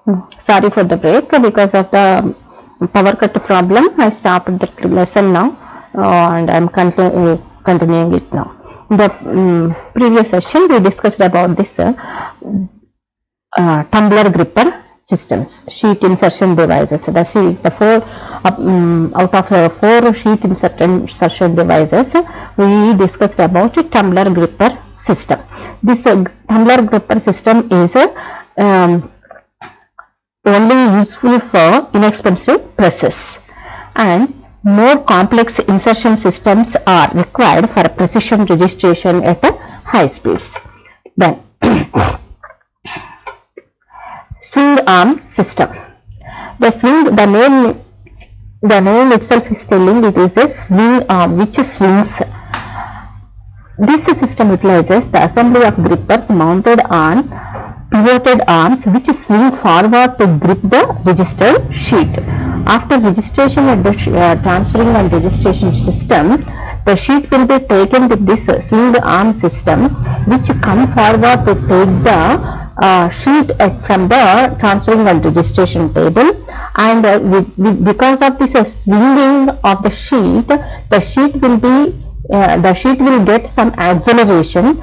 Sorry for the break, because of the power cut problem. I stopped the lesson now, and I'm continuing it now. In the previous session, we discussed about this tumbler gripper systems, sheet insertion devices. The four out of 4 sheet insertion devices, we discussed about tumbler gripper system. This tumbler gripper system is only useful for inexpensive presses, and more complex insertion systems are required for precision registration at high speeds. Then swing arm system. The name itself is telling it is a swing arm which swings. This system utilizes the assembly of grippers mounted on pivoted arms which swing forward to grip the registered sheet. After registration at the transferring and registration system, the sheet will be taken with this swing arm system, which come forward to take the sheet from the transferring and registration table, and because of this swinging of the sheet will get some acceleration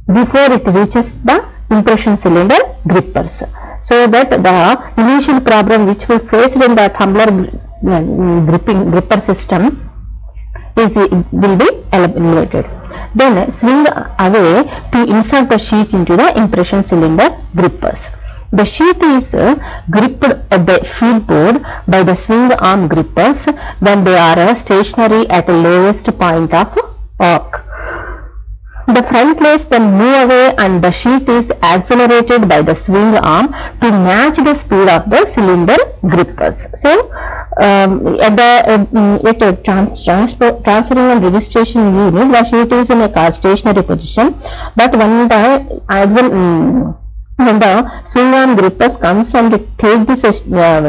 before it reaches the impression cylinder grippers, so that the initial problem which we faced in the tumbler gripper system will be eliminated. Then swing away to insert the sheet into the impression cylinder grippers. The sheet is gripped at the feed board by the swing arm grippers when they are stationary at the lowest point of arc. The front legs then move away and the sheet is accelerated by the swing arm to match the speed of the cylinder grippers. So, at the transferring and registration unit, the sheet is in a stationary position, but when the swing arm grippers comes and take this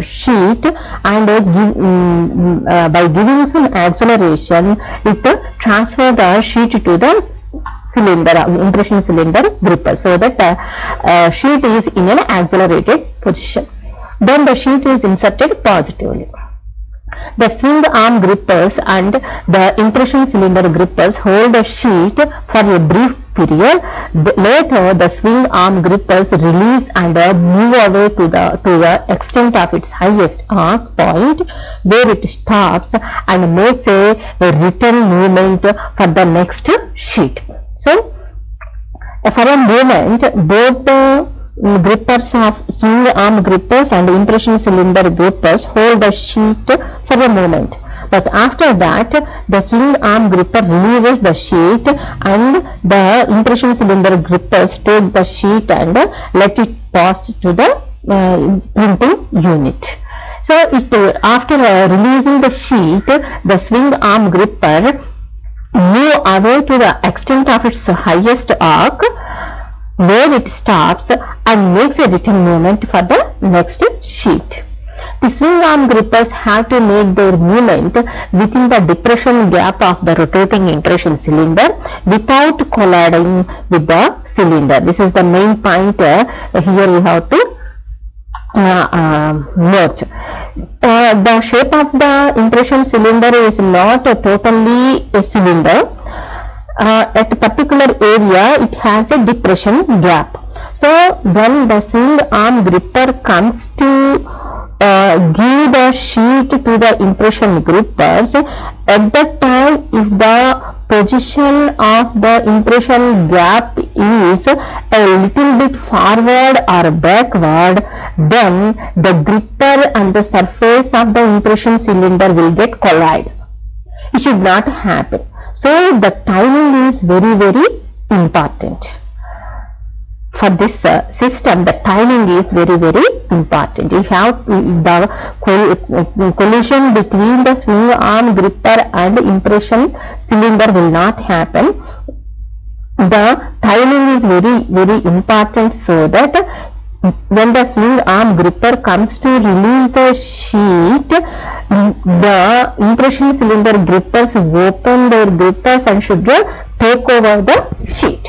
sheet and by giving some acceleration, it transfers the sheet to the impression cylinder gripper, so that the sheet is in an accelerated position. Then the sheet is inserted positively. The swing arm grippers and the impression cylinder grippers hold the sheet for a brief period. Later, the swing arm grippers release and move away to the extent of its highest arc point, where it stops and makes a return movement for the next sheet. So, for a moment, both the grippers of swing arm grippers and impression cylinder grippers hold the sheet for a moment, but after that the swing arm gripper releases the sheet and the impression cylinder grippers take the sheet and let it pass to the printing unit. So after releasing the sheet, the swing arm gripper move away to the extent of its highest arc, where it stops and makes a return movement for the next sheet. The swing arm grippers have to make their movement within the depression gap of the rotating impression cylinder without colliding with the cylinder. This is the main point here we have to note. The shape of the impression cylinder is not totally a cylinder. At a particular area it has a depression gap. So when the swing arm gripper comes to give the sheet to the impression grippers, at that time if the position of the impression gap is a little bit forward or backward, then the gripper and the surface of the impression cylinder will get collide. It should not happen. So the timing is very, very important. For this system, the timing is very, very important. You have the collision between the swing arm gripper and impression cylinder will not happen. The timing is very, very important, so that when the swing arm gripper comes to release the sheet, the impression cylinder grippers open their grippers and should take over the sheet.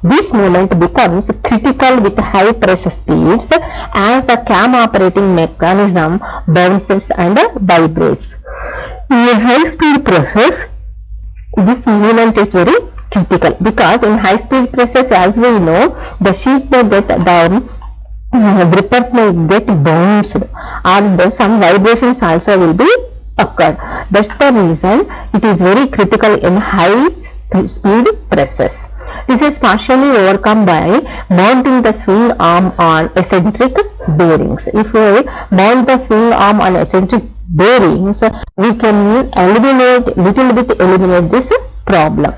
This movement becomes critical with high press speeds as the cam operating mechanism bounces and vibrates. In a high-speed process, this movement is very critical because in high-speed process, as we know, the sheet may get down, grippers may get bounced, or some vibrations also will be occurred. That's the reason it is very critical in high speed presses. This is partially overcome by mounting the swing arm on eccentric bearings. If we mount the swing arm on eccentric bearings, we can eliminate this problem,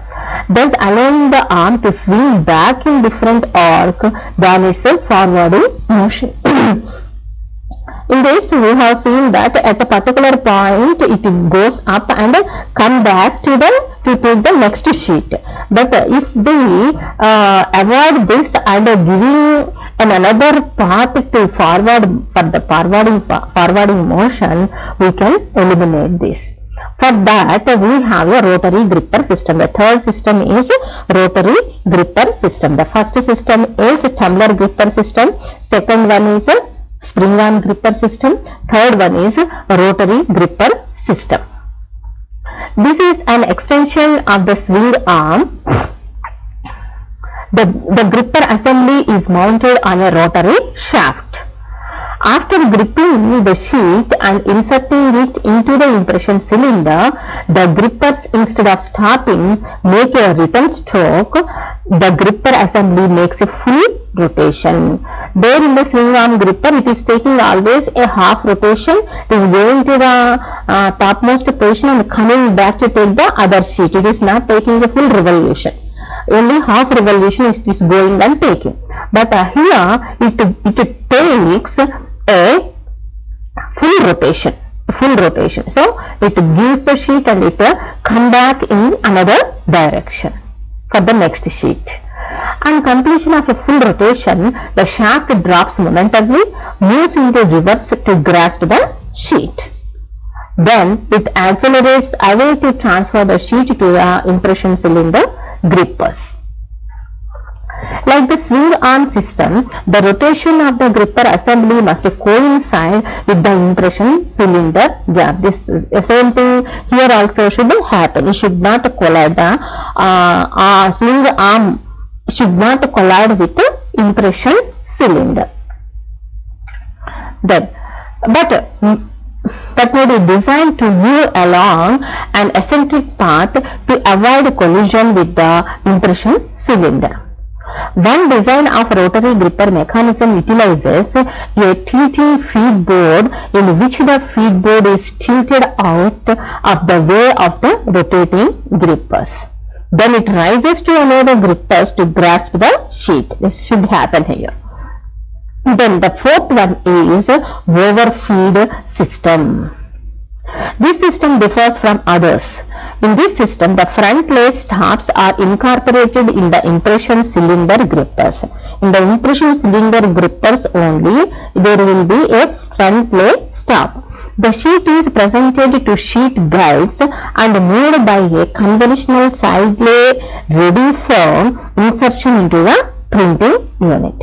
thus allowing the arm to swing back in different arc than its forwarding motion. In this, we have seen that at a particular point it goes up and come back to take the next sheet. But if we avoid this and giving another path to forward for the forwarding motion, we can eliminate this. For that, we have a rotary gripper system. The third system is rotary gripper system. The first system is tumbler gripper system. Second one is spring-arm gripper system. Third one is rotary gripper system. This is an extension of the swing arm. The gripper assembly is mounted on a rotary shaft. After gripping the sheet and inserting it into the impression cylinder, the grippers, instead of stopping, make a return stroke. The gripper assembly makes a full rotation. There in the swing arm gripper, it is taking always a half rotation. It is going to the topmost position and coming back to take the other sheet. It is not taking the full revolution. Only half revolution is going and taking. But here it takes a full rotation. So it gives the sheet and it come back in another direction for the next sheet. On completion of a full rotation, the shaft drops momentarily, moves into reverse to grasp the sheet. Then it accelerates away to transfer the sheet to the impression cylinder grippers. Like the swing arm system, the rotation of the gripper assembly must coincide with the impression cylinder gap. This is the same thing here also should happen. It should not collide. The swing arm should not collide with the impression cylinder. Then, but may be designed to move along an eccentric path to avoid collision with the impression cylinder. One design of rotary gripper mechanism utilizes a tilting feed board in which the feed board is tilted out of the way of the rotating grippers. Then it rises to allow the grippers to grasp the sheet. This should happen here. Then the fourth one is overfeed system. This system differs from others. In this system, the front lay stops are incorporated in the impression cylinder grippers. In the impression cylinder grippers only, there will be a front lay stop. The sheet is presented to sheet guides and moved by a conventional side lay ready for insertion into the printing unit.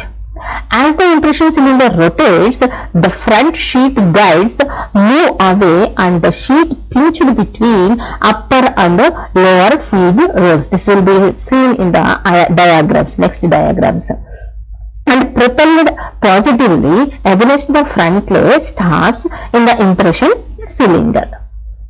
As the impression cylinder rotates, the front sheet guides move away and the sheet pinched between upper and lower feed rolls. This will be seen in the diagrams, next diagrams. And propelled positively against the front lay stops in the impression cylinder.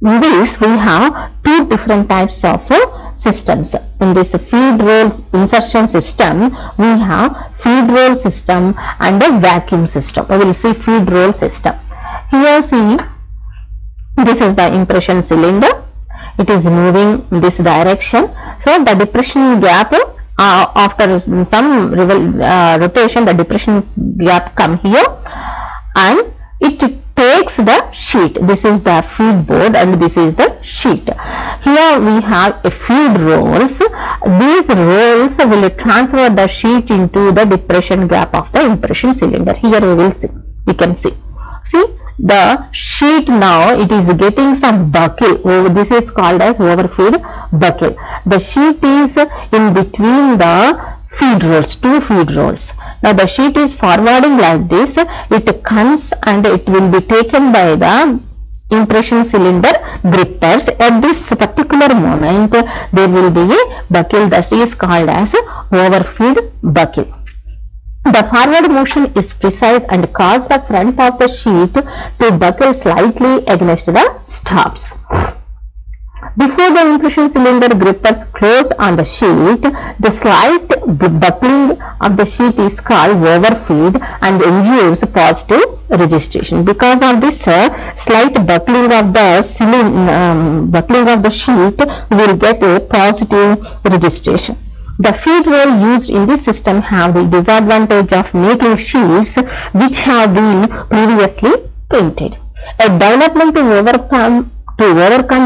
In this, we have two different types of systems. In this feed roll insertion system, we have feed roll system and a vacuum system. We will see feed roll system. Here see, this is the impression cylinder. It is moving in this direction. So the depression gap, after some rotation, the depression gap come here and it takes the sheet. This is the feed board and this is the sheet. Here we have a feed rolls. These rolls will transfer the sheet into the depression gap of the impression cylinder. Here we will see. We can see. See the sheet now it is getting some buckle. This is called as overfeed buckle. The sheet is in between the feed rolls, two feed rolls. Now the sheet is forwarding like this. It comes and it will be taken by the impression cylinder grippers. At this particular moment, there will be a buckle that is called as overfeed buckle. The forward motion is precise and causes the front of the sheet to buckle slightly against the stops. Before the impression cylinder grippers close on the sheet, the slight buckling of the sheet is called overfeed and ensures positive registration. Because of this slight buckling of the sheet, we will get a positive registration. The feed roll used in this system have the disadvantage of making sheets which have been previously printed. A development to overcome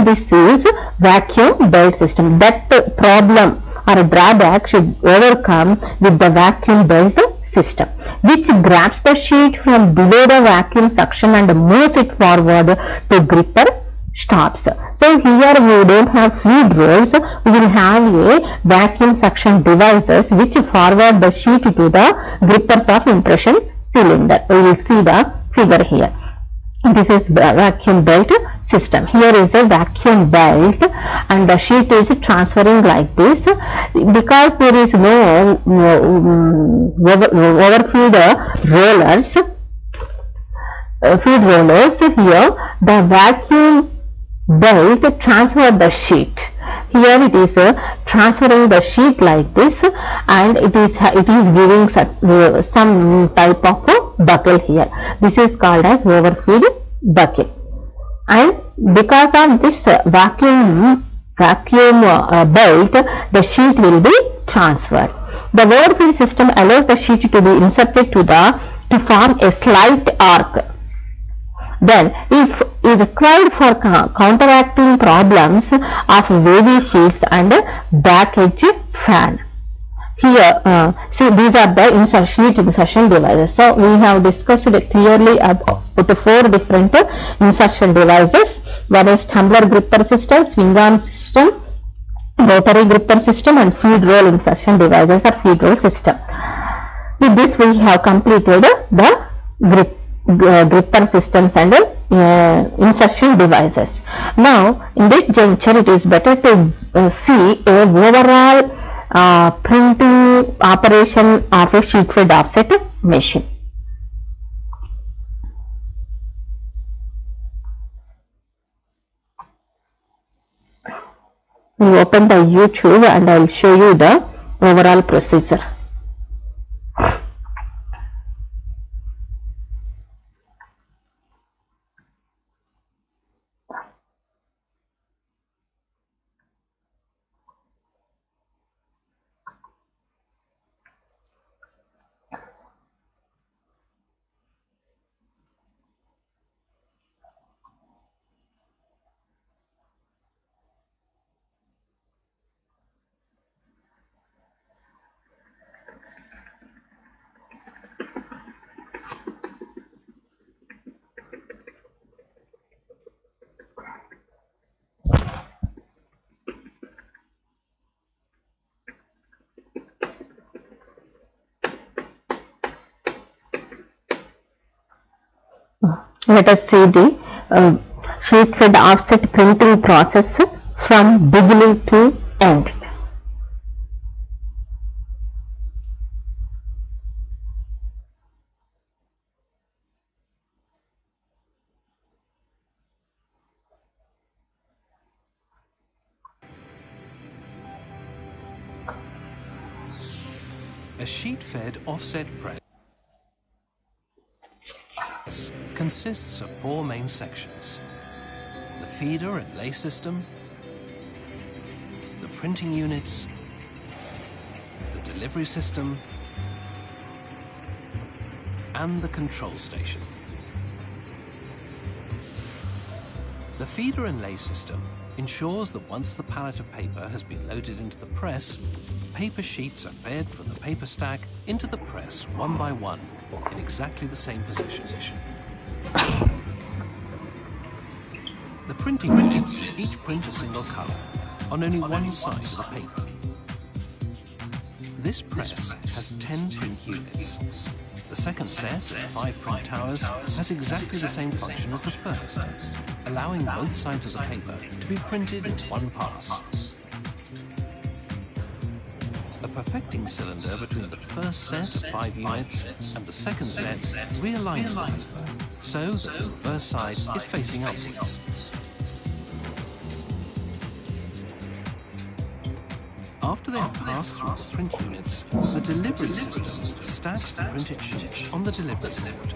this is vacuum belt system. That problem or drawback should overcome with the vacuum belt system, which grabs the sheet from below the vacuum suction and moves it forward to gripper stops. So here we don't have feed rolls, we will have a vacuum suction devices which forward the sheet to the grippers of impression cylinder. We will see the figure here. This is the vacuum belt system. Here is a vacuum belt and the sheet is transferring like this. Because there is no overfeed feed rollers, here the vacuum belt transfer the sheet. Here it is transferring the sheet like this, and it is giving some type of buckle here. This is called as overfeed buckle. And because of this vacuum belt, the sheet will be transferred. The overfeed system allows the sheet to be inserted to form a slight arc. Then, if required for counteracting problems of wavy sheets and back edge fan. Here, see, these are the sheet insertion devices. So we have discussed clearly about the 4 different insertion devices. One is tumbler gripper system, swing arm system, rotary gripper system, and feed roll insertion devices or feed roll system. With this, we have completed the gripper systems and insertion devices. Now, in this juncture, it is better to see a overall printing operation of a sheet-fed offset machine. We open the YouTube and I will show you the overall procedure. Let us see the sheet-fed offset printing process from beginning to end. A sheet-fed offset press consists of 4 main sections: the feeder and lay system, the printing units, the delivery system, and the control station. The feeder and lay system ensures that once the pallet of paper has been loaded into the press, paper sheets are fed from the paper stack into the press one by one in exactly the same position. The printing units each print a single color on only one side of the paper. This This press has 10 print units. The second set of 5 print towers has exactly the same function as the first, allowing both sides of the paper to be printed in one pass. A perfecting cylinder between the first set of 5 units and the second set realigns the paper, so that the reverse side is facing upwards. After they have passed through the print units, the delivery system stacks the printed sheets on the delivery board.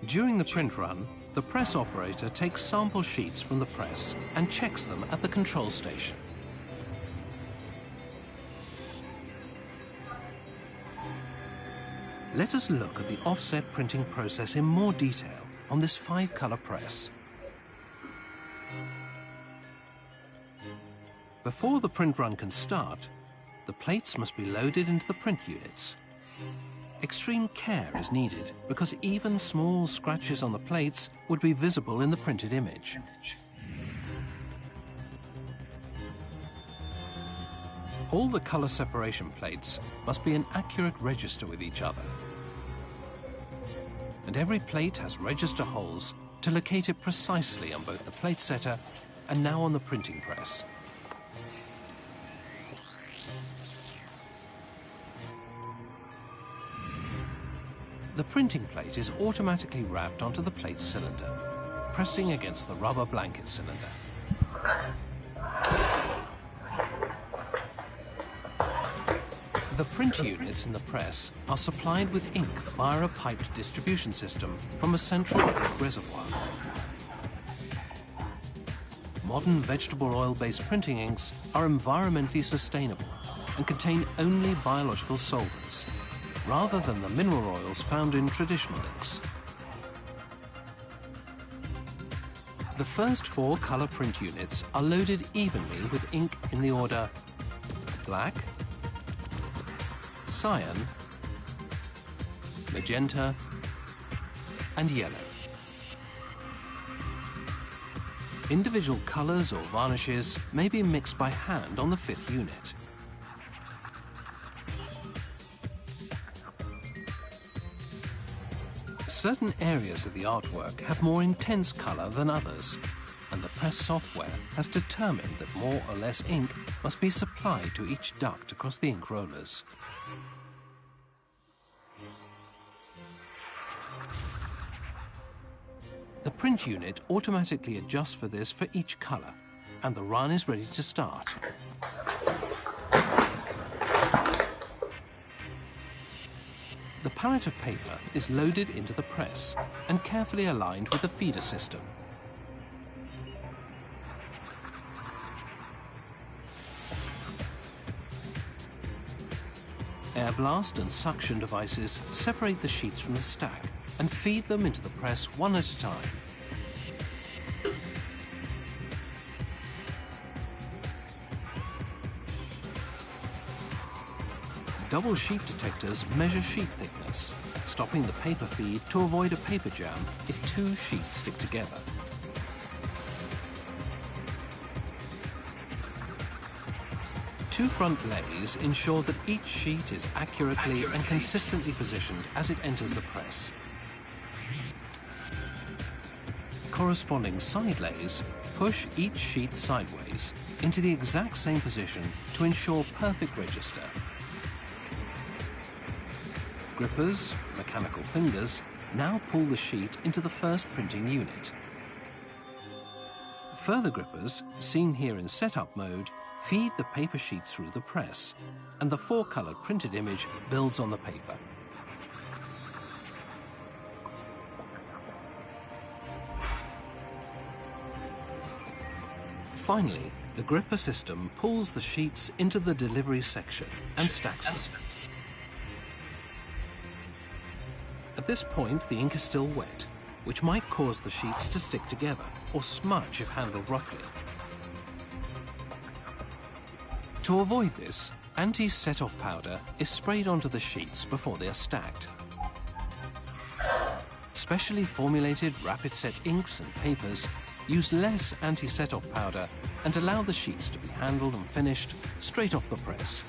During the print run, the press operator takes sample sheets from the press and checks them at the control station. Let us look at the offset printing process in more detail on this 5-color press. Before the print run can start, the plates must be loaded into the print units. Extreme care is needed because even small scratches on the plates would be visible in the printed image. All the color separation plates must be in accurate register with each other. And every plate has register holes to locate it precisely on both the plate setter and now on the printing press. The printing plate is automatically wrapped onto the plate cylinder, pressing against the rubber blanket cylinder. The print units in the press are supplied with ink via a piped distribution system from a central ink reservoir. Modern vegetable oil-based printing inks are environmentally sustainable and contain only biological solvents, rather than the mineral oils found in traditional inks. The first 4 color print units are loaded evenly with ink in the order black, cyan, magenta, and yellow. Individual colors or varnishes may be mixed by hand on the 5th unit. Certain areas of the artwork have more intense color than others, and the press software has determined that more or less ink must be supplied to each duct across the ink rollers. The print unit automatically adjusts for this for each color, and the run is ready to start. The pallet of paper is loaded into the press and carefully aligned with the feeder system. Air blast and suction devices separate the sheets from the stack and feed them into the press one at a time. Double sheet detectors measure sheet thickness, stopping the paper feed to avoid a paper jam if 2 sheets stick together. Two front lays ensure that each sheet is accurately and consistently positioned as it enters the press. Corresponding side lays push each sheet sideways into the exact same position to ensure perfect register. Grippers, mechanical fingers, now pull the sheet into the first printing unit. Further grippers, seen here in setup mode, feed the paper sheets through the press, and the 4-colored printed image builds on the paper. Finally, the gripper system pulls the sheets into the delivery section and stacks them. At this point, the ink is still wet, which might cause the sheets to stick together or smudge if handled roughly. To avoid this, anti-set-off powder is sprayed onto the sheets before they are stacked. Specially formulated rapid set inks and papers use less anti-set-off powder and allow the sheets to be handled and finished straight off the press.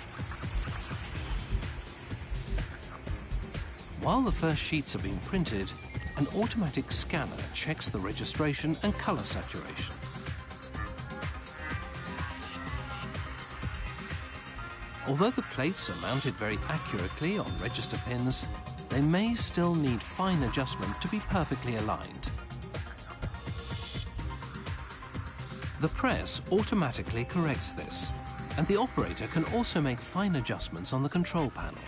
While the first sheets are being printed, an automatic scanner checks the registration and color saturation. Although the plates are mounted very accurately on register pins, they may still need fine adjustment to be perfectly aligned. The press automatically corrects this, and the operator can also make fine adjustments on the control panel.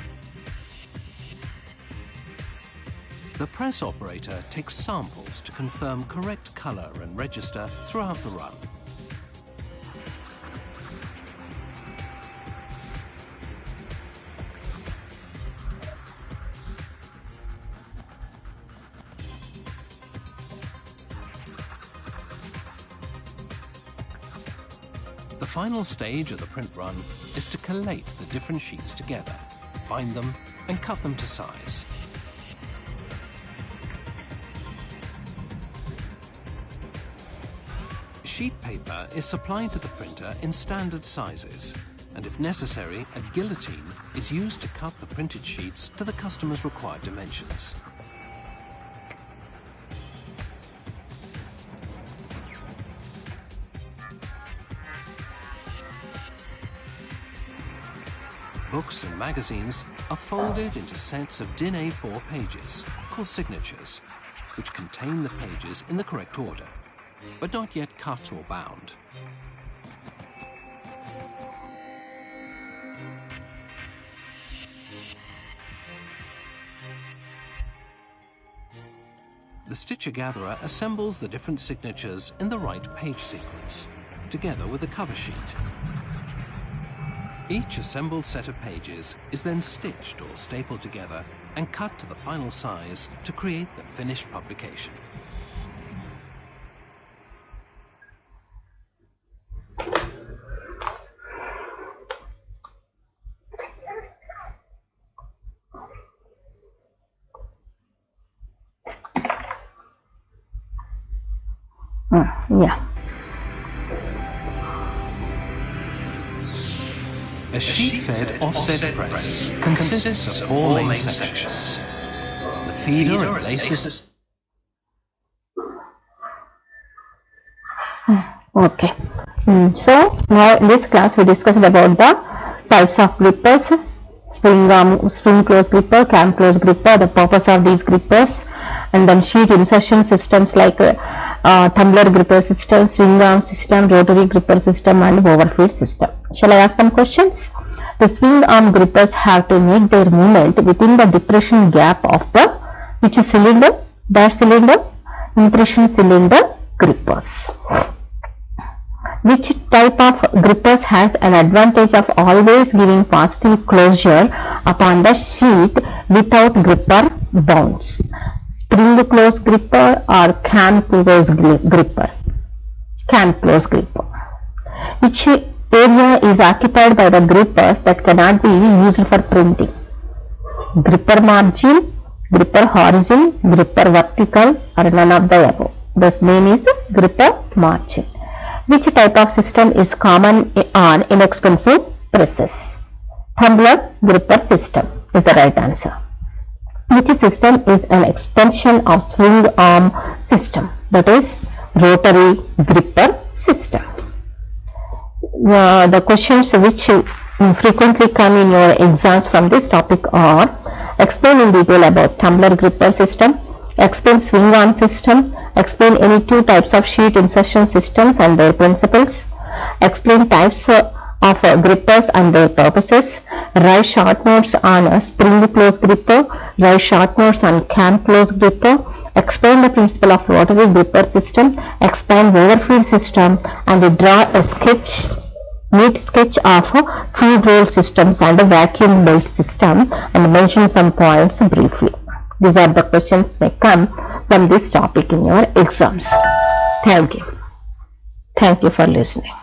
The press operator takes samples to confirm correct color and register throughout the run. The final stage of the print run is to collate the different sheets together, bind them, and cut them to size. Sheet paper is supplied to the printer in standard sizes, and if necessary, a guillotine is used to cut the printed sheets to the customer's required dimensions. Books and magazines are folded into sets of DIN A4 pages, called signatures, which contain the pages in the correct order, but not yet cut or bound. The stitcher-gatherer assembles the different signatures in the right page sequence, together with the cover sheet. Each assembled set of pages is then stitched or stapled together and cut to the final size to create the finished publication. Yeah. A sheet-fed offset press consists of four main sections: the feeder and laces. Okay. So now in this class we discussed about the types of grippers: spring close gripper, cam close gripper, the purpose of these grippers, and then sheet insertion systems like tumbler gripper system, swing arm system, rotary gripper system, and overfeed system. Shall I ask some questions? The swing arm grippers have to make their movement within the depression gap of the which cylinder? Dash cylinder, impression cylinder grippers. Which type of grippers has an advantage of always giving positive closure upon the sheet without gripper bounce? Spring close gripper or cam close gripper? Cam close gripper. Which area is occupied by the grippers that cannot be used for printing? Gripper margin, gripper horizon, gripper vertical, or none of the above. Thus name is gripper margin. Which type of system is common on inexpensive presses? Tumbler gripper system is the right answer. Which system is an extension of swing arm system? That is rotary gripper system. The questions which frequently come in your exams from this topic are: explain in detail about tumbler gripper system, explain swing arm system, explain any two types of sheet insertion systems and their principles, explain types of grippers and their purposes, write short notes on spring close gripper, write short notes on cam close gripper, explain the principle of rotary gripper system, explain overfeed system, and draw a neat sketch of feed roll systems and a vacuum belt system, and mention some points briefly. These are the questions may come from this topic in your exams. Thank you. Thank you for listening.